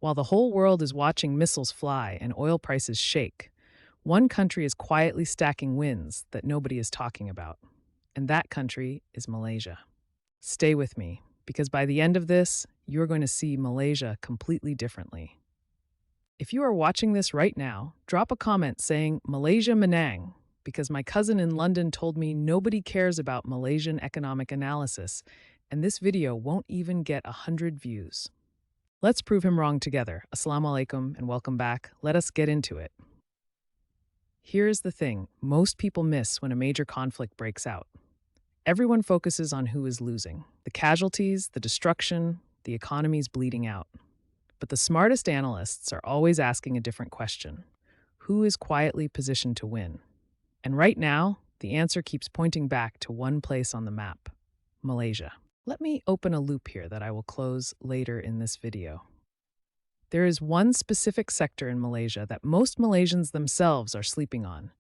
While the whole world is watching missiles fly and oil prices shake, one country is quietly stacking wins that nobody is talking about. And that country is Malaysia. Stay with me, because by the end of this, you're going to see Malaysia completely differently. If you are watching this right now, drop a comment saying Malaysia Menang, because my cousin in London told me nobody cares about Malaysian economic analysis, and this video won't even get 100 views. Let's prove him wrong together. Assalamu alaikum and welcome back. Let us get into it. Here's the thing most people miss when a major conflict breaks out. Everyone focuses on who is losing, the casualties, the destruction, the economy's bleeding out. But the smartest analysts are always asking a different question. Who is quietly positioned to win? And right now, the answer keeps pointing back to one place on the map: Malaysia. Let me open a loop here that I will close later in this video. There is one specific sector in Malaysia that most Malaysians themselves are sleeping on,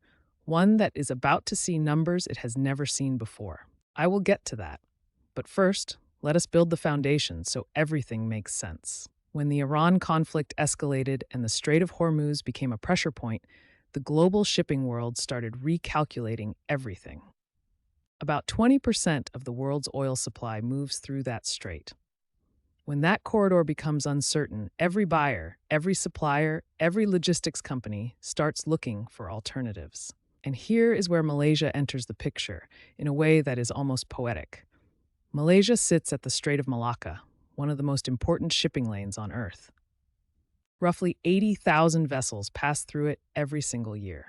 one that is about to see numbers it has never seen before. I will get to that. But first, let us build the foundation so everything makes sense. When the Iran conflict escalated and the Strait of Hormuz became a pressure point, the global shipping world started recalculating everything. About 20% of the world's oil supply moves through that strait. When that corridor becomes uncertain, every buyer, every supplier, every logistics company starts looking for alternatives. And here is where Malaysia enters the picture in a way that is almost poetic. Malaysia sits at the Strait of Malacca, one of the most important shipping lanes on Earth. Roughly 80,000 vessels pass through it every single year.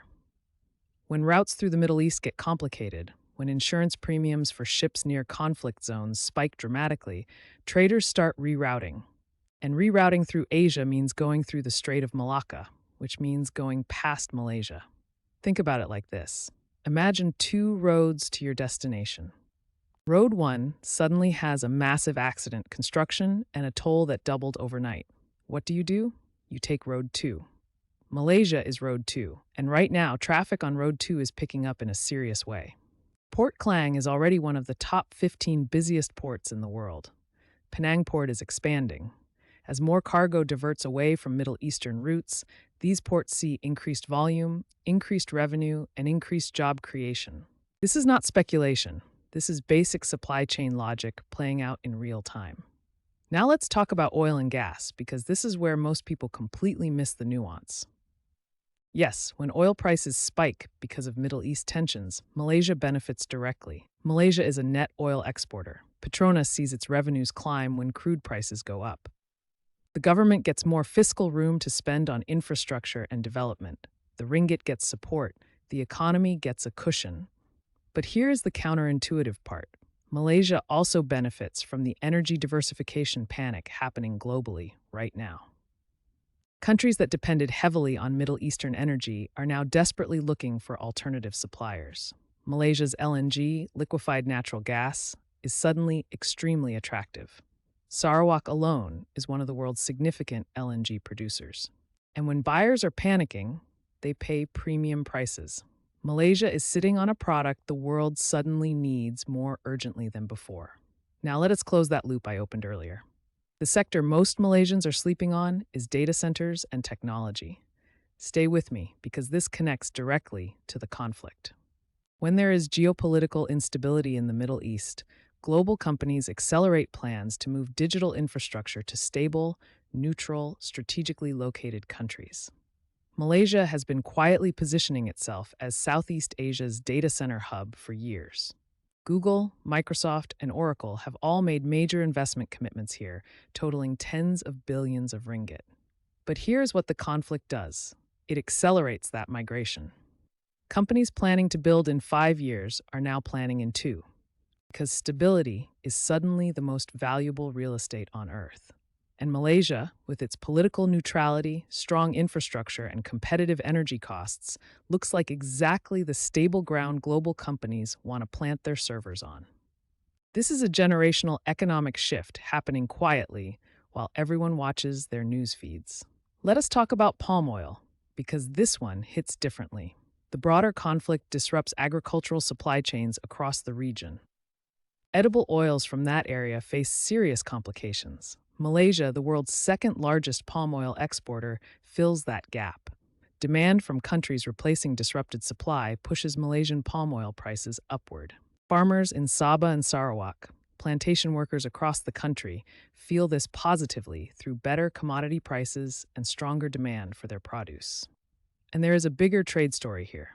When routes through the Middle East get complicated, when insurance premiums for ships near conflict zones spike dramatically, traders start rerouting. And rerouting through Asia means going through the Strait of Malacca, which means going past Malaysia. Think about it like this. Imagine two roads to your destination. Road 1 suddenly has a massive accident, construction, and a toll that doubled overnight. What do? You take Road 2. Malaysia is Road 2, and right now, traffic on Road 2 is picking up in a serious way. Port Klang is already one of the top 15 busiest ports in the world. Penang Port is expanding. As more cargo diverts away from Middle Eastern routes, these ports see increased volume, increased revenue, and increased job creation. This is not speculation. This is basic supply chain logic playing out in real time. Now let's talk about oil and gas, because this is where most people completely miss the nuance. Yes, when oil prices spike because of Middle East tensions, Malaysia benefits directly. Malaysia is a net oil exporter. Petronas sees its revenues climb when crude prices go up. The government gets more fiscal room to spend on infrastructure and development. The ringgit gets support. The economy gets a cushion. But here's the counterintuitive part. Malaysia also benefits from the energy diversification panic happening globally right now. Countries that depended heavily on Middle Eastern energy are now desperately looking for alternative suppliers. Malaysia's LNG, liquefied natural gas, is suddenly extremely attractive. Sarawak alone is one of the world's significant LNG producers. And when buyers are panicking, they pay premium prices. Malaysia is sitting on a product the world suddenly needs more urgently than before. Now let us close that loop I opened earlier. The sector most Malaysians are sleeping on is data centers and technology. Stay with me, because this connects directly to the conflict. When there is geopolitical instability in the Middle East, global companies accelerate plans to move digital infrastructure to stable, neutral, strategically located countries. Malaysia has been quietly positioning itself as Southeast Asia's data center hub for years. Google, Microsoft, and Oracle have all made major investment commitments here, totaling tens of billions of ringgit. But here's what the conflict does. It accelerates that migration. Companies planning to build in 5 years are now planning in 2, because stability is suddenly the most valuable real estate on Earth. And Malaysia, with its political neutrality, strong infrastructure, and competitive energy costs, looks like exactly the stable ground global companies want to plant their servers on. This is a generational economic shift happening quietly while everyone watches their news feeds. Let us talk about palm oil, because this one hits differently. The broader conflict disrupts agricultural supply chains across the region. Edible oils from that area face serious complications. Malaysia, the world's second largest palm oil exporter, fills that gap. Demand from countries replacing disrupted supply pushes Malaysian palm oil prices upward. Farmers in Sabah and Sarawak, plantation workers across the country, feel this positively through better commodity prices and stronger demand for their produce. And there is a bigger trade story here.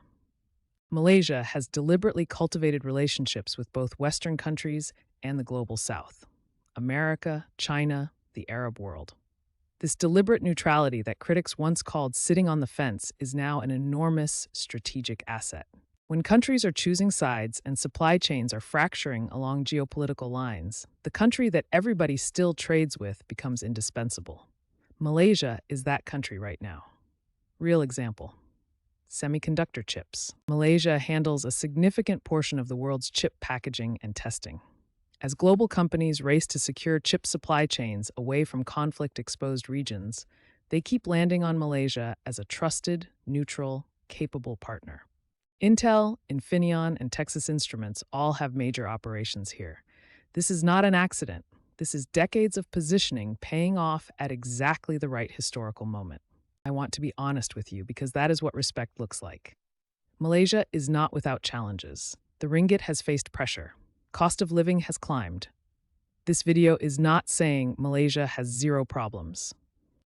Malaysia has deliberately cultivated relationships with both Western countries and the global South, America, China, the Arab world. This deliberate neutrality that critics once called sitting on the fence is now an enormous strategic asset. When countries are choosing sides and supply chains are fracturing along geopolitical lines, the country that everybody still trades with becomes indispensable. Malaysia is that country right now. Real example. Semiconductor chips. Malaysia handles a significant portion of the world's chip packaging and testing. As global companies race to secure chip supply chains away from conflict-exposed regions, they keep landing on Malaysia as a trusted, neutral, capable partner. Intel, Infineon, and Texas Instruments all have major operations here. This is not an accident. This is decades of positioning paying off at exactly the right historical moment. I want to be honest with you because that is what respect looks like. Malaysia is not without challenges. The ringgit has faced pressure. Cost of living has climbed. This video is not saying Malaysia has zero problems.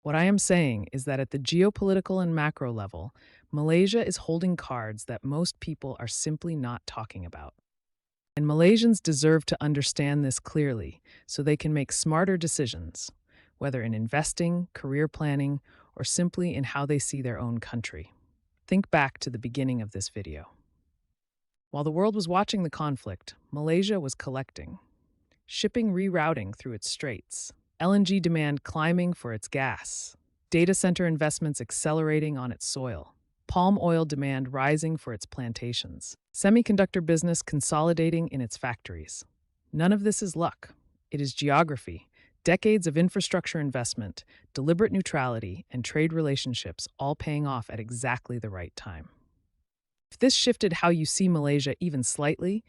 What I am saying is that at the geopolitical and macro level, Malaysia is holding cards that most people are simply not talking about. And Malaysians deserve to understand this clearly so they can make smarter decisions, whether in investing, career planning, or simply in how they see their own country. Think back to the beginning of this video. While the world was watching the conflict, Malaysia was collecting. Shipping rerouting through its straits, LNG demand climbing for its gas, data center investments accelerating on its soil, palm oil demand rising for its plantations, semiconductor business consolidating in its factories. None of this is luck. It is geography. Decades of infrastructure investment, deliberate neutrality, and trade relationships all paying off at exactly the right time. If this shifted how you see Malaysia even slightly,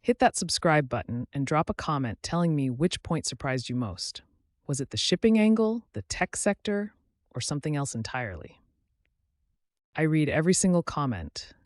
hit that subscribe button and drop a comment telling me which point surprised you most. Was it the shipping angle, the tech sector, or something else entirely? I read every single comment,